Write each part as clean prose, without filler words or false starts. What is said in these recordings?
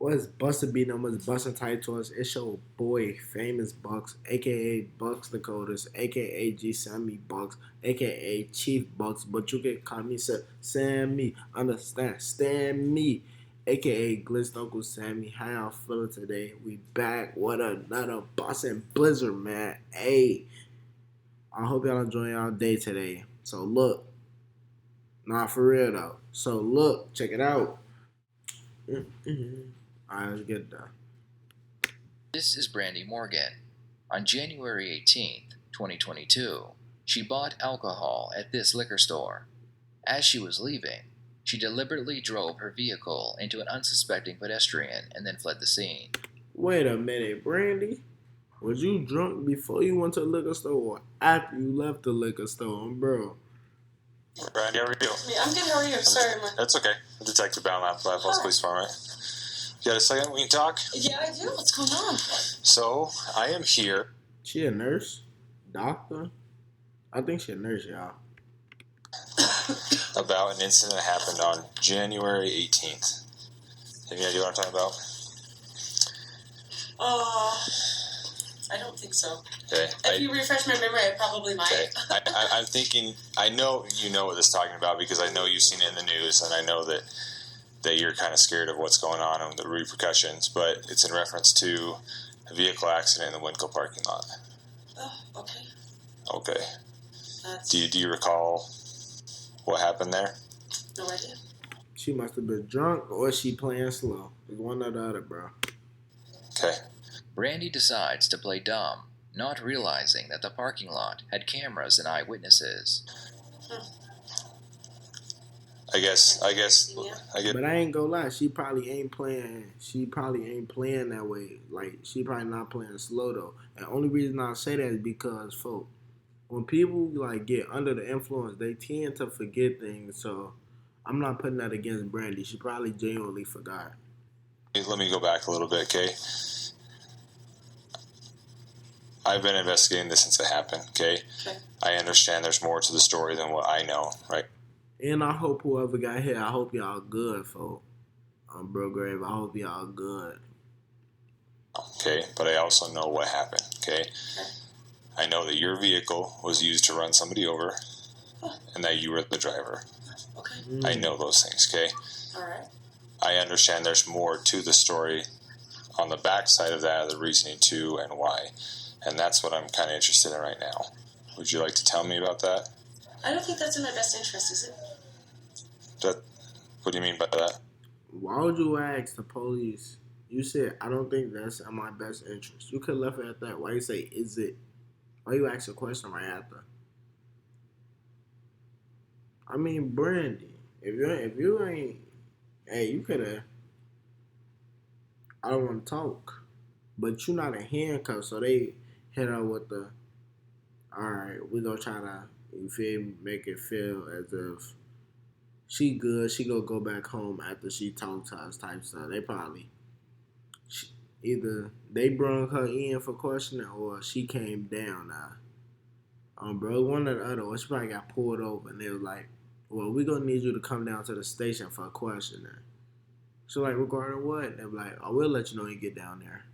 What's bustin' beat numbers, bustin' Tiapetor? It's your boy, Famous Bucks, aka Bucks the Coldest, aka G Sammy Bucks, aka Chief Bucks, but you can call me Sammy, understand, stand me, aka Glitz Uncle Sammy. How y'all feeling today? We back with another bustin' blizzard, man. Hey, I hope y'all enjoying y'all day today. So look, not for real though. So look, check it out. Alright, let's get that. This is Brandy Morgan. On January 18th, 2022, she bought alcohol at this liquor store. As she was leaving, she deliberately drove her vehicle into an unsuspecting pedestrian and then fled the scene. Wait a minute, Brandy. Was you drunk before you went to the liquor store or after you left the liquor store, bro? Brandy, how are you? I'm good. How are you? Sorry, That's okay. Detective Bellknap, Falls Police Department. You got a second we can talk? Yeah, I do. What's going on? So, I am here. She a nurse? Doctor? I think she a nurse, y'all. About an incident that happened on January 18th. Have you any idea what I'm talking about? I don't think so. Okay. If you refresh my memory, I probably might. Okay. I'm thinking, I know you know what this is talking about because I know you've seen it in the news, and I know that you're kind of scared of what's going on and the repercussions, but it's in reference to a vehicle accident in the Winco parking lot. Oh, okay. Okay. That's... Do you recall what happened there? No idea. She must have been drunk or she playing slow. It's one or the other, bro. Okay. Brandy decides to play dumb, not realizing that the parking lot had cameras and eyewitnesses. I guess. But I ain't gonna lie, she probably ain't playing that way. Like, she probably not playing slow though. And the only reason I say that is because, folk, when people like get under the influence, they tend to forget things. So I'm not putting that against Brandy. She probably genuinely forgot. Let me go back a little bit, okay? I've been investigating this since it happened, okay? I understand there's more to the story than what I know, right? And I hope whoever got hit, I hope y'all good, folk. Bro Grave, I hope y'all good. Okay, but I also know what happened, okay? I know that your vehicle was used to run somebody over, and that you were the driver. Okay. I know those things, okay? All right. I understand there's more to the story on the backside of that, the reasoning too, and why. And that's what I'm kind of interested in right now. Would you like to tell me about that? I don't think that's in my best interest, is it? What do you mean by that? Why would you ask the police? You said, I don't think that's in my best interest. You could have left it at that. Why you say, is it? Why you ask a question right after? I mean, Brandy, if you ain't, hey, you could have, I don't want to talk, but you're not in handcuffs, so they hit her with the, all right, we gonna try to, you feel me, make it feel as if she good, she gonna go back home after she talked to us type stuff. They probably, either they brought her in for questioning or she came down now. Bro, one or the other, or she probably got pulled over and they was like, well, we gonna need you to come down to the station for a questioning. So like, regarding what? They're like, oh, we'll let you know when you get down there.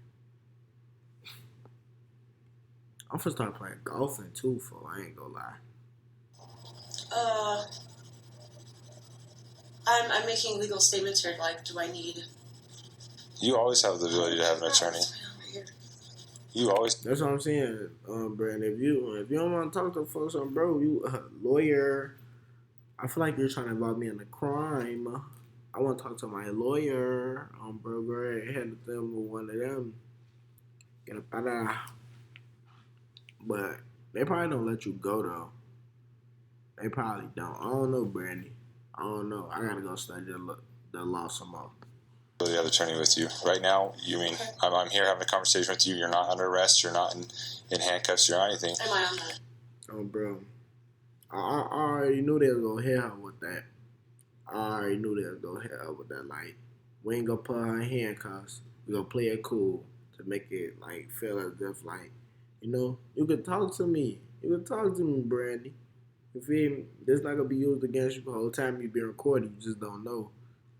I'm gonna start playing golfing too, for I ain't gonna lie. I'm making legal statements here. Like, do I need? You always have the ability to have an attorney. You always. That's what I'm saying, Brandon. If you don't want to talk to folks, bro, you lawyer. I feel like you're trying to involve me in a crime. I want to talk to my lawyer. Bro, Gray had them with one of them. Get a para. But they probably don't let you go though. They probably don't. I don't know, Brandy. I don't know. I gotta go study the law some more. The other attorney with you right now. You mean I'm here having a conversation with you? You're not under arrest. You're not in handcuffs. You're not anything. Am I on that? Oh, bro. I already knew they was gonna hit her with that. I already knew they was gonna hit her with that. Like, we ain't gonna put her in handcuffs. We gonna play it cool to make it like feel as if like, you know, you could talk to me. You could talk to me, Brandy. You feel me? This not gonna be used against you the whole time you been recording. You just don't know.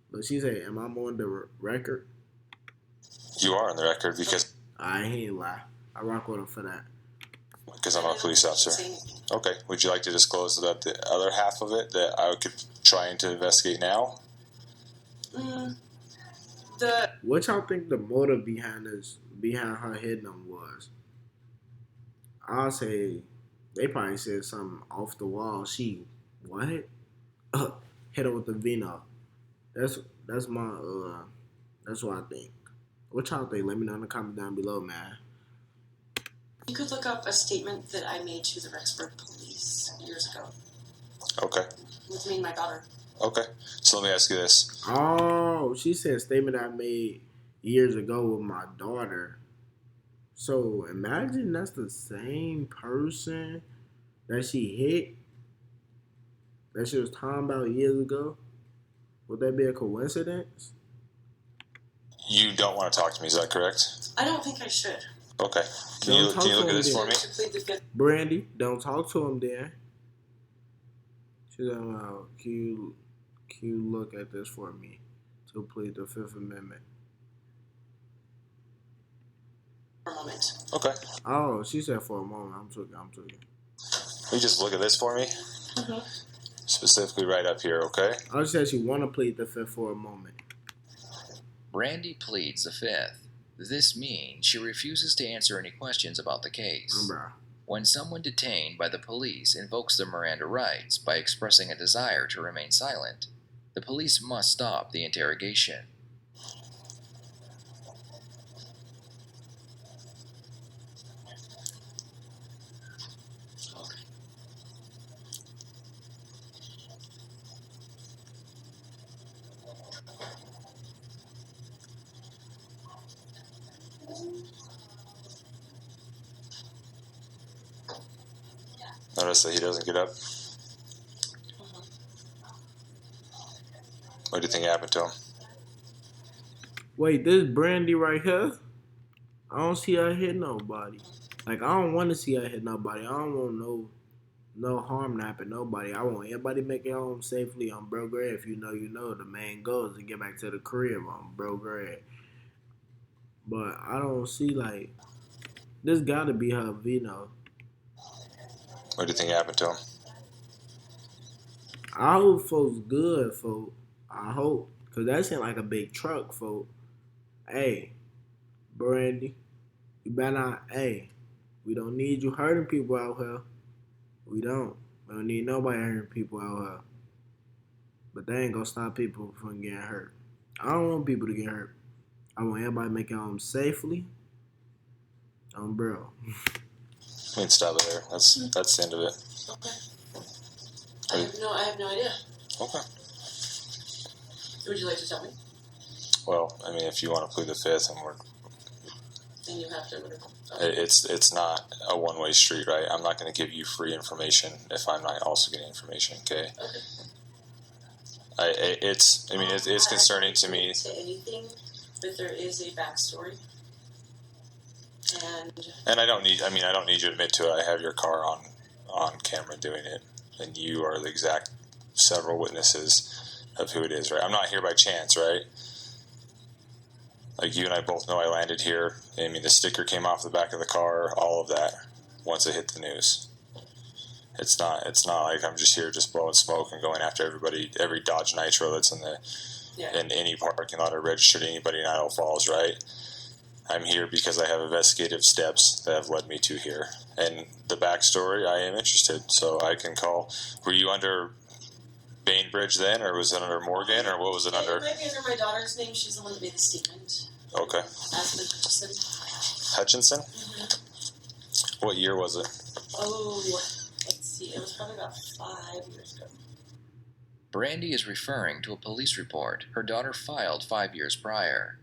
But she said, "Am I on the record?" You are on the record because I ain't lie. I rock with him for that. I'm a police officer. Okay. Would you like to disclose about the other half of it that I could try to investigate now? What y'all think the motive behind her hitting him was? I'll say they probably said something off the wall. She what? Hit her with the vino. That's that's my that's what I think. What y'all think? Let me know in the comment down below, man. You could look up a statement that I made to the Rexburg police years ago. Okay. With me and my daughter. Okay. So let me ask you this. Oh, she said a statement I made years ago with my daughter. So imagine that's the same person that she hit, that she was talking about years ago. Would that be a coincidence? You don't want to talk to me, is that correct? I don't think I should. Okay. Can you look at this for me? Brandy, don't talk to him then. She's like, can you look at this for me to plead the Fifth Amendment? For a moment. Okay. Oh, she said for a moment. I'm talking. Can you just look at this for me? Mm-hmm. Specifically right up here, okay? I said she want to plead the Fifth for a moment. Brandy pleads the Fifth. This means she refuses to answer any questions about the case. When someone detained by the police invokes their Miranda rights by expressing a desire to remain silent, the police must stop the interrogation. Notice that he doesn't get up. What do you think happened to him? Wait, this Brandy right here? I don't see her hit nobody. Like, I don't want to see her hit nobody. I don't want no harm to happen to nobody. I want everybody make it home safely on Bro Grad. If you know, you know. The main goal is to get back to the crib on Bro Grad. But I don't see, like, this gotta be her Vino. What do you think happened to him? I hope folks good, folks. I hope. Because that seemed like a big truck, folks. Hey, Brandy, you better not, hey, we don't need you hurting people out here. We don't. We don't need nobody hurting people out here. But they ain't gonna stop people from getting hurt. I don't want people to get hurt. I want everybody to make it home safely. Bro. We can stop it there. That's the end of it. Okay. I have no idea. Okay. Would you like to tell me? Well, I mean, if you want to plead the Fifth, and then you have to. It's not a one-way street, right? I'm not going to give you free information if I'm not also getting information. Okay. It's concerning to me. To anything, but there is a backstory. And I don't need you to admit to it. I have your car on camera doing it, and you are the exact several witnesses of who it is, right? I'm not here by chance, right? Like, you and I both know I landed here. I mean, the sticker came off the back of the car, all of that, once it hit the news. It's not like I'm just here just blowing smoke and going after every Dodge Nitro that's in any parking lot or registered to anybody in Idaho Falls, right? I'm here because I have investigative steps that have led me to here. And the backstory, I am interested, so I can call. Were you under Bainbridge then, or was it under Morgan, or what was it under? It might be under my daughter's name. She's the one that made the statement. Okay. Ashley Hutchinson. Hutchinson? Mm-hmm. What year was it? Oh, let's see. It was probably about 5 years ago. Brandy is referring to a police report her daughter filed 5 years prior.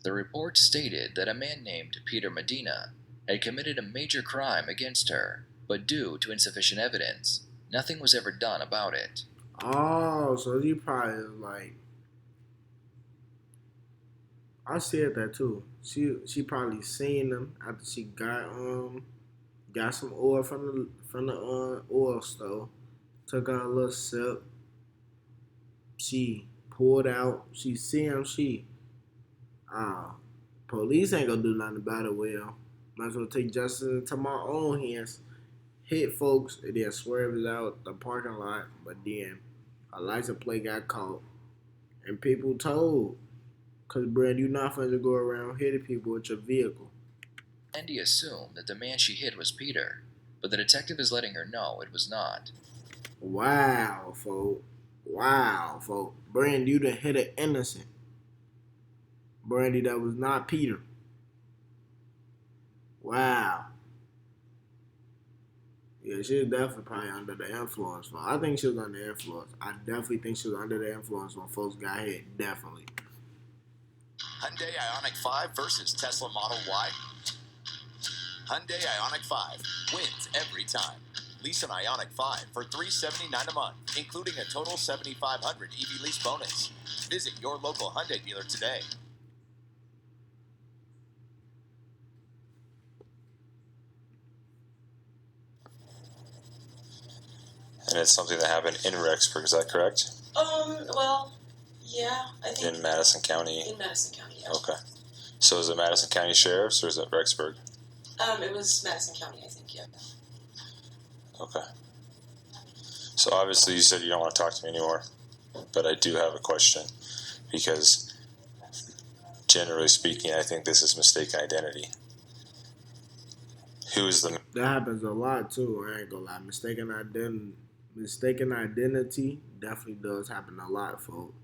The report stated that a man named Peter Medina had committed a major crime against her, but due to insufficient evidence, nothing was ever done about it. Oh, so you probably like, I said that too. She probably seen them after she got some oil from the oil stove, took out a little sip. She poured out. She see him. Police ain't gonna do nothing about it. Well, might as well take justice into my own hands. Hit folks and then swerve it out the parking lot. But then a license plate got caught. And people told. Because, Brad, you not finna go around hitting people with your vehicle. Andy assumed that the man she hit was Peter, but the detective is letting her know it was not. Wow, folks. Wow, folks. Brandy, you done hit an innocent. Brandy, that was not Peter. Wow. Yeah, she was definitely probably under the influence. I think she was under the influence. I definitely think she was under the influence when folks got hit. Definitely. Hyundai Ioniq 5 versus Tesla Model Y. Hyundai Ioniq 5 wins every time. Lease an Ioniq 5 for $379 a month, including a total $7,500 EV lease bonus. Visit your local Hyundai dealer today. And it's something that happened in Rexburg, is that correct? Well, yeah, I think In Madison County? In Madison County, yeah. Okay. So is it Madison County Sheriff's or is it Rexburg? It was Madison County, I think, yeah. Okay. So obviously you said you don't want to talk to me anymore, but I do have a question because generally speaking, I think this is mistaken identity. Who is the... That happens a lot, too. I ain't gonna lie. Mistaken identity definitely does happen a lot, folks.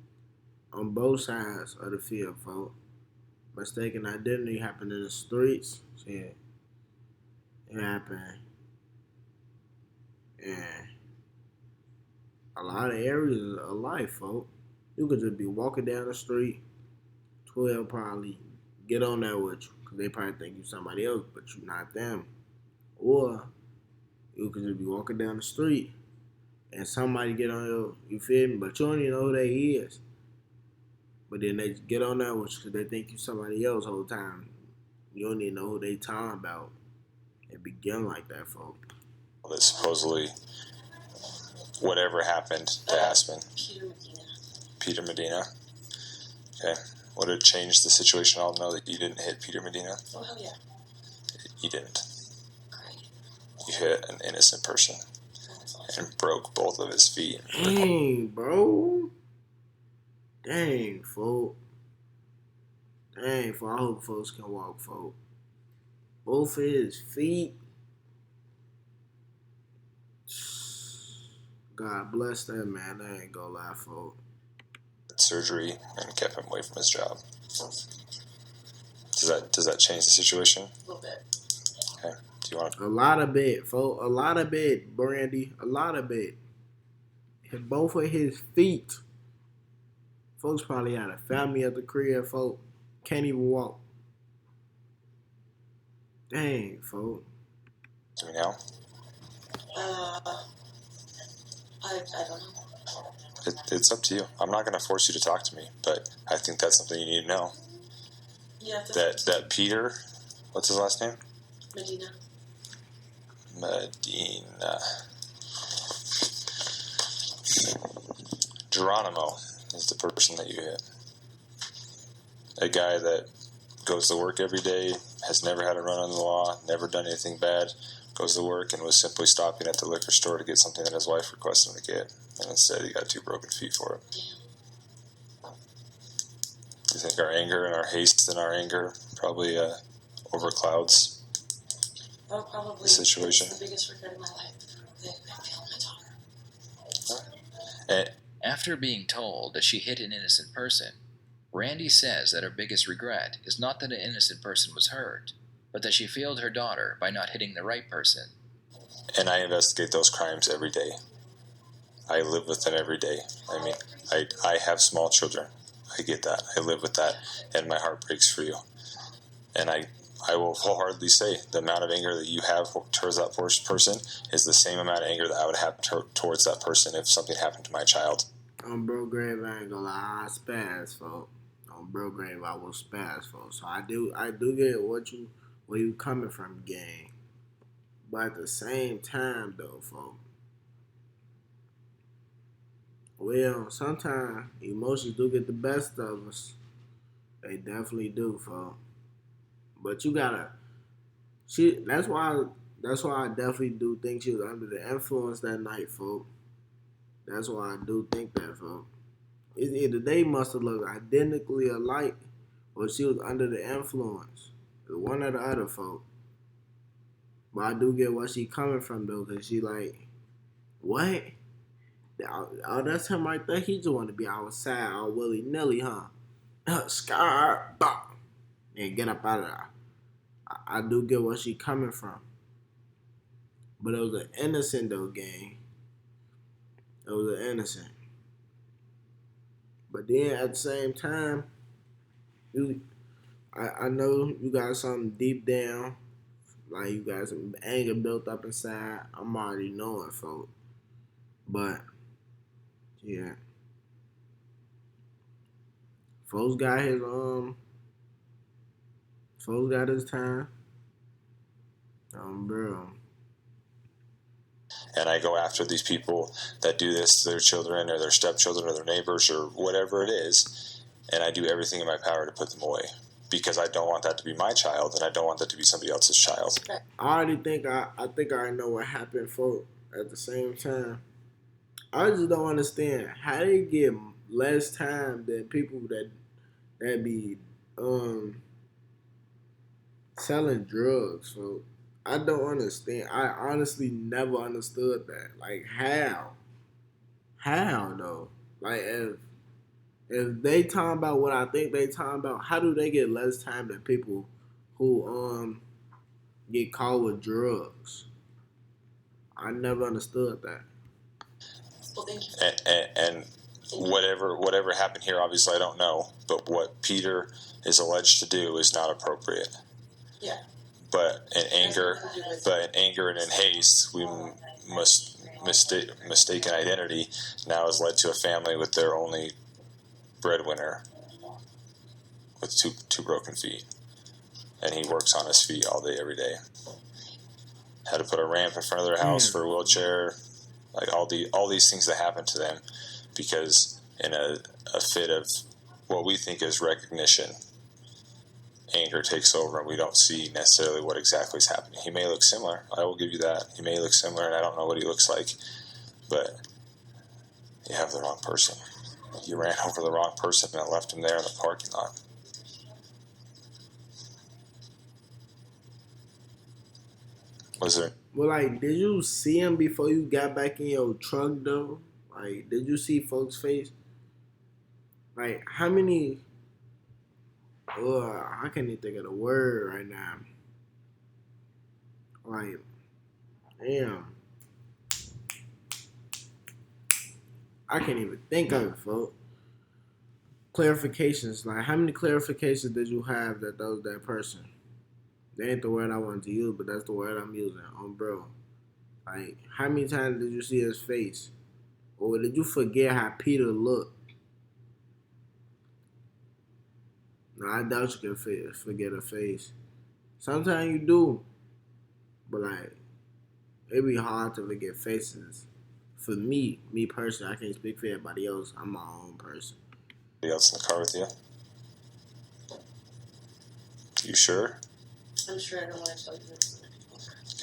On both sides of the field, folks. Mistaken identity happen in the streets. Shit. It happened in a lot of areas of life, folks. You could just be walking down the street, 12 probably get on there with you, because they probably think you somebody else, but you not them. Or you could just be walking down the street and somebody get on you feel me? But you don't even know who they is. But then they get on there with you because they think you somebody else the whole time. You don't even know who they talking about. It begin like that, folks. that supposedly whatever happened to Aspen? Peter Medina. Peter Medina. Okay. Would it change the situation? I'll know that you didn't hit Peter Medina. Oh, hell yeah. You didn't. Great. You hit an innocent person and broke both of his feet. Dang, bro. Dang, folks. Dang, folks. I hope folks can walk, folks. Both of his feet. God bless that man. I ain't gonna lie, folks. Surgery and kept him away from his job. Does that change the situation? A little bit. Okay. Do you want A lot of bit, folks. A lot of bit, Brandy. A lot of bit. Hit both of his feet. Folks probably had a family at the crib, folks. Can't even walk. Dang, folks. to me now? I don't know. It's up to you. I'm not going to force you to talk to me, but I think that's something you need to know. Yeah, That Peter, what's his last name? Medina. Geronimo is the person that you hit. A guy that goes to work every day, has never had a run on the law, never done anything bad, goes to work and was simply stopping at the liquor store to get something that his wife requested him to get, and instead he got 2 broken feet for it. Do you think our anger and our haste and our anger probably overclouds Oh, probably. the situation? It's the biggest regret of my life. They killed my daughter. And After being told that she hit an innocent person, Randy says that her biggest regret is not that an innocent person was hurt, but that she failed her daughter by not hitting the right person. I investigate those crimes every day. I live with them every day. I mean, I have small children. I get that. I live with that, and my heart breaks for you. And I will wholeheartedly say the amount of anger that you have towards that person is the same amount of anger that I would have towards that person if something happened to my child. On bro grave, I ain't gonna lie, I spaz, folks. On bro grave, I will spaz, folks. So I do get where you coming from, gang. But at the same time, though, folks. Well, sometimes emotions do get the best of us. They definitely do, folks. But you gotta. She. That's why. That's why I definitely do think she was under the influence that night, folks. That's why I do think that, folks. It's either they must have looked identically alike, or she was under the influence. One or the other, folks. But I do get where she coming from though, cause she like, what? Oh, that's him right there. He just want to be outside, all willy nilly, huh? Scar, bop, and get up out of there. I do get where she coming from, but it was an innocent though game. It was an innocent. But then at the same time, you, I know you got something deep down, like you got some anger built up inside. I'm already knowing, folks. But yeah, folks got his folks got his time. Bro. And I go after these people that do this to their children or their stepchildren or their neighbors or whatever it is, and I do everything in my power to put them away because I don't want that to be my child and I don't want that to be somebody else's child. I already think I think I already know what happened, folks. At the same time, I just don't understand how they get less time than people that be selling drugs. So I don't understand. I honestly never understood that. Like how? How though? Like if they talking about what I think they talking about, how do they get less time than people who get caught with drugs? I never understood that. Well, thank you. And whatever happened here, obviously I don't know, but what Peter is alleged to do is not appropriate. Yeah. But in anger and in haste, we mistaken identity now has led to a family with their only breadwinner with two broken feet, and he works on his feet all day every day. Had to put a ramp in front of their house for a wheelchair, like all these things that happen to them because in a fit of what we think is recognition, anger takes over and we don't see necessarily what exactly is happening. He may look similar. I will give you that. He may look similar, and I don't know what he looks like, but you have the wrong person. You ran over the wrong person and left him there in the parking lot. Was there? Well, like, did you see him before you got back in your truck though? Like, did you see folks' face? Like, how many? I can't even think of the word right now. Like, damn, I can't even think of it, folks. Clarifications. Like, how many clarifications did you have that was that person? That ain't the word I wanted to use, but that's the word I'm using. Bro. Like, how many times did you see his face? Or did you forget how Peter looked? No, I doubt you can forget a face. Sometimes you do. But, like, it'd be hard to forget faces. For me personally, I can't speak for everybody else. I'm my own person. Anybody else in the car with you? You sure? I'm sure I don't want to tell you this.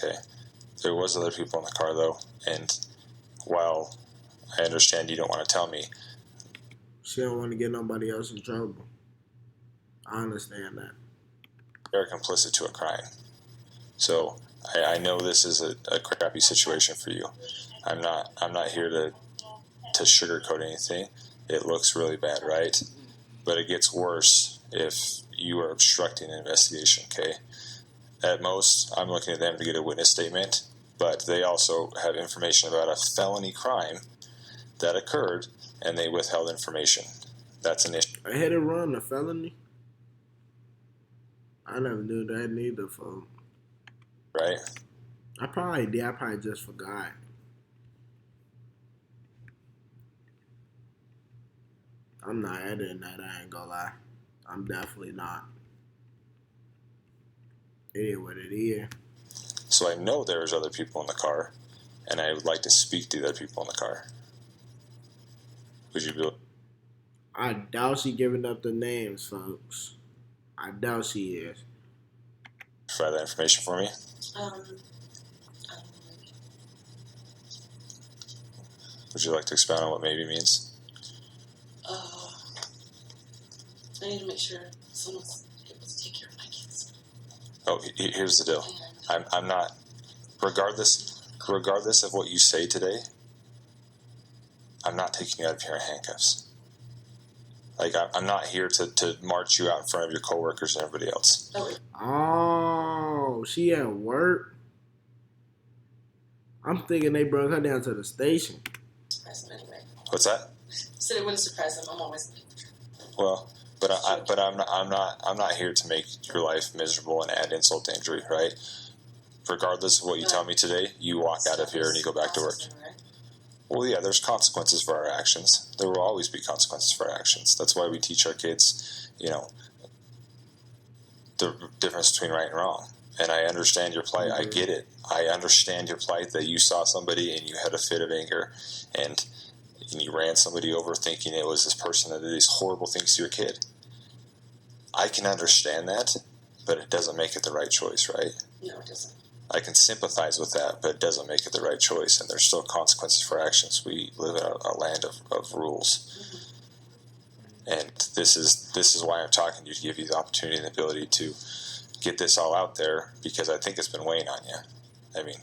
Okay. There was other people in the car though, and while I understand you don't want to tell me, She don't want to get nobody else in trouble. I understand that. they're complicit to a crime. So I know this is a crappy situation for you. I'm not here to sugarcoat anything. It looks really bad, right? But it gets worse if you are obstructing an investigation, okay? At most, I'm looking at them to get a witness statement, but they also have information about a felony crime that occurred, and they withheld information. That's an issue. A hit and run, a felony? I never knew that neither, folks. Right? I probably did. I probably just forgot. I'm not editing that. I ain't gonna lie. I'm definitely not. It is what it is. So I know there's other people in the car, and I would like to speak to the other people in the car. Would you be? I doubt she giving up the names, folks. I doubt she is. provide that information for me? I don't know. Would you like to expound on what maybe means? I need to make sure someone's able to take care of my kids. Oh, here's the deal. I'm not, regardless of what you say today, I'm not taking you out of here in handcuffs. Like, I'm not here to march you out in front of your coworkers and everybody else. Oh, she at work? I'm thinking they brought her down to the station. Surprise them anyway. What's that? Said it wouldn't surprise them. I'm always looking for trouble. Well, but I'm not here to make your life miserable and add insult to injury, right? Regardless of what you tell me today, you walk out of here and you go back to work. Well, yeah, there's consequences for our actions. There will always be consequences for our actions. That's why we teach our kids, the difference between right and wrong. And I understand your plight. I get it. I understand your plight that you saw somebody and you had a fit of anger and you ran somebody over thinking it was this person that did these horrible things to your kid. I can understand that, but it doesn't make it the right choice, right? No, it doesn't. I can sympathize with that, but it doesn't make it the right choice, and there's still consequences for actions. We live in a land of rules. Mm-hmm. And this is why I'm talking to you, to give you the opportunity and the ability to get this all out there, because I think it's been weighing on you. I mean,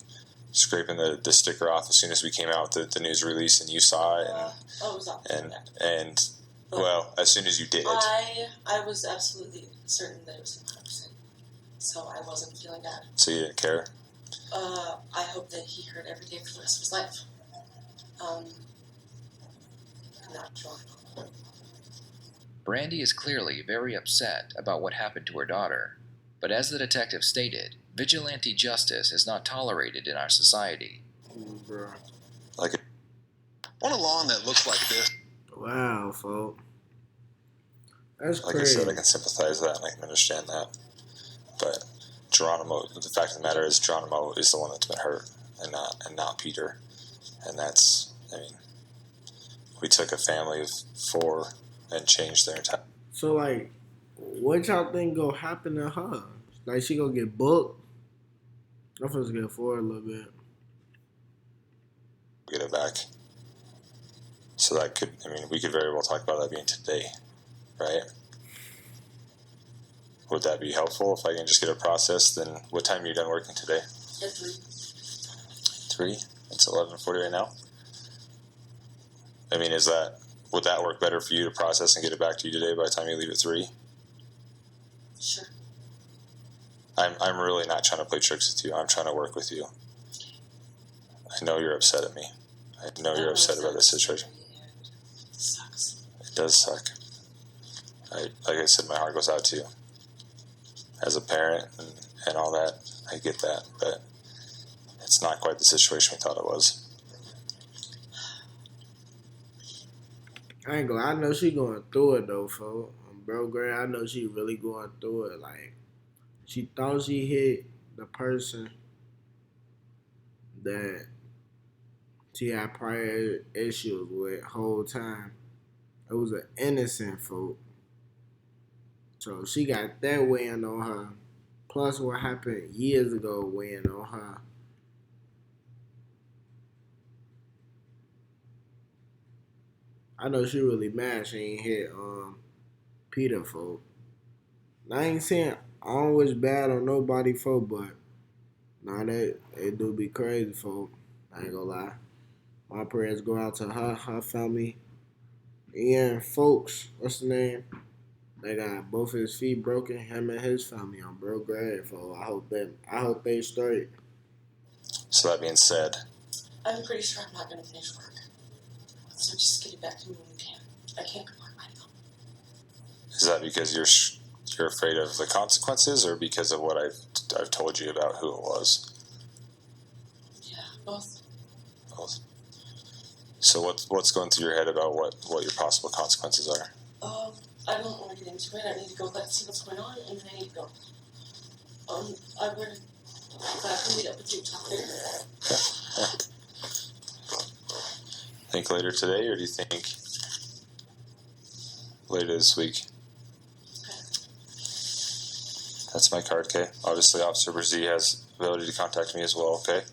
scraping the sticker off as soon as we came out with the news release and you saw it, it was off. And well, as soon as you did it. I was absolutely certain that it was 100%. So I wasn't feeling bad. So you didn't care? I hope that he heard every day for the rest of his life. I'm not sure. Brandy is clearly very upset about what happened to her daughter, but as the detective stated, vigilante justice is not tolerated in our society. Like On a lawn that looks like this. Wow, folks. That's like crazy. I said, I can sympathize with that and I can understand that. But Geronimo, the fact of the matter is Geronimo is the one that's been hurt and not Peter. And that's, I mean, we took a family of 4 and changed their entire... So, like, what y'all think gonna happen to her? Like, she gonna get booked? I'm supposed to get forward a little bit. Get it back. So that could, I mean, we could very well talk about that being today, right? Would that be helpful if I can just get it processed? Then what time are you done working today? At 3. 3? It's 11:40 right now. I mean, would that work better for you to process and get it back to you today by the time you leave at 3? Sure. I'm really not trying to play tricks with you. I'm trying to work with you. I know you're upset at me. I know you're upset about this situation. It sucks. It does suck. Like I said, my heart goes out to you. As a parent and all that, I get that, but it's not quite the situation we thought it was. I ain't gonna. I know she going through it though, folks. Bro, Gray, I know she really going through it. Like, she thought she hit the person that she had prior issues with whole time. It was an innocent folk. So she got that weighing on her. Plus what happened years ago weighing on her. I know she really mad she ain't hit Peter, folk. I ain't saying I don't wish bad on nobody, folk, but nah, that it do be crazy, folk. I ain't gonna lie. My prayers go out to her family, and folks. What's the name? They got both his feet broken. Him and his family on bro grave, folks. I hope they straight. So that being said, I'm pretty sure I'm not going to finish work. So just get it back to me when you can. I can't come on right now. is that because you're afraid of the consequences, or because of what I've told you about who it was? Yeah, both. Both. So what's going through your head about what your possible consequences are? I don't want to get into it. I need to go see what's going on, and then I need to go. I would meet up with you talk later. Yeah. Think later today, or do you think later this week? That's my card, okay? Obviously, Officer Brzee has ability to contact me as well, okay?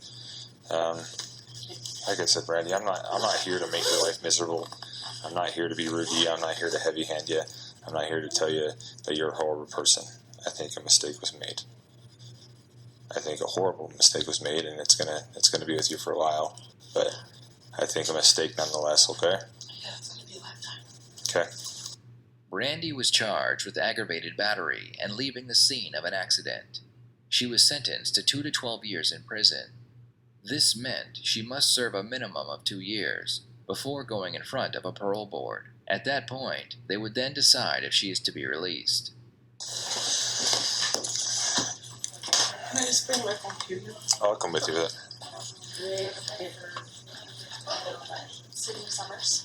Like I said, Brandy, I'm not here to make your life miserable. I'm not here to be rude to you. I'm not here to heavy hand you. I'm not here to tell you that you're a horrible person. I think a mistake was made. I think a horrible mistake was made, and it's gonna be with you for a while. But I think a mistake nonetheless, okay? Yeah, it's gonna be a lifetime. Okay. Brandy was charged with aggravated battery and leaving the scene of an accident. She was sentenced to 2 to 12 years in prison. This meant she must serve a minimum of 2 years before going in front of a parole board. At that point, they would then decide if she is to be released. Can I just bring my computer? I'll come with you with it. Sydney Summers.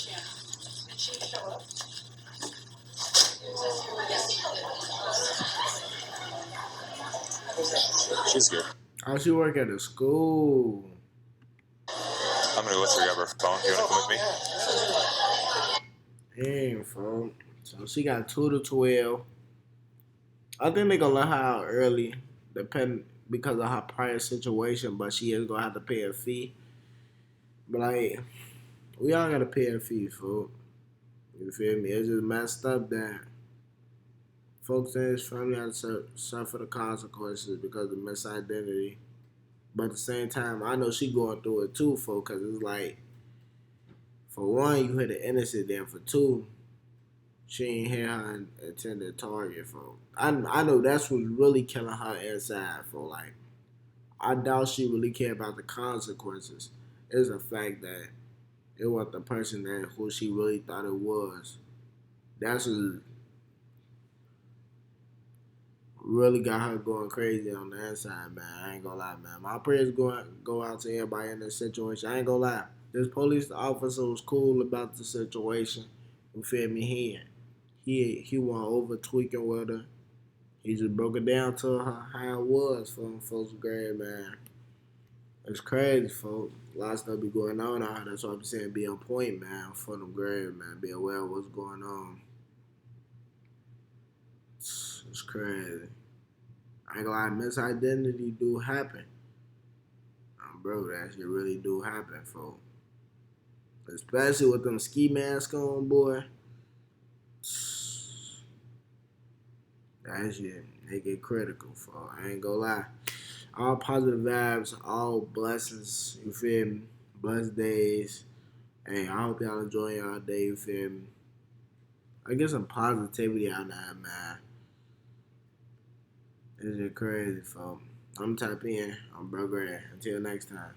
Yeah. Did she show up? She's good. Oh, she work at a school. I'm gonna go with her, grab her phone. You wanna come with me? Damn, folks. So she got 2 to 12. I think they gonna let her out early, because of her prior situation, but she is gonna have to pay a fee. But like, we all gotta pay a fee, folks. You feel me? It's just messed up that folks in his family have to suffer the consequences because of misidentity. But at the same time, I know she going through it too, folks, because it's like, for one, you hit an innocent, then for two, she ain't hit her intended target, folks. I know that's what's really killing her inside, folks. Like, I doubt she really care about the consequences. It's the fact that it was the person that who she really thought it was. That's what really got her going crazy on the inside, man. I ain't gonna lie, man. My prayers go out to everybody in this situation. I ain't gonna lie. This police officer was cool about the situation. You feel me? He wasn't over tweaking with her. He just broke it down to her how it was for them folks grade, man. It's crazy, folks. A lot of stuff be going on out here. That's why I'm saying be on point, man, for them grade, man. Be aware of what's going on. It's crazy. I ain't gonna lie, misidentity do happen. Bro, that shit really do happen, folks. Especially with them ski masks on, boy. That shit, they get critical, folks. I ain't gonna lie. All positive vibes, all blessings, you feel me? Blessed days. Hey, I hope y'all enjoy y'all day, you feel me? I get some positivity out of that, man. This is crazy, folks. I'm Tiapetor. I'm Bro Gray. Until next time.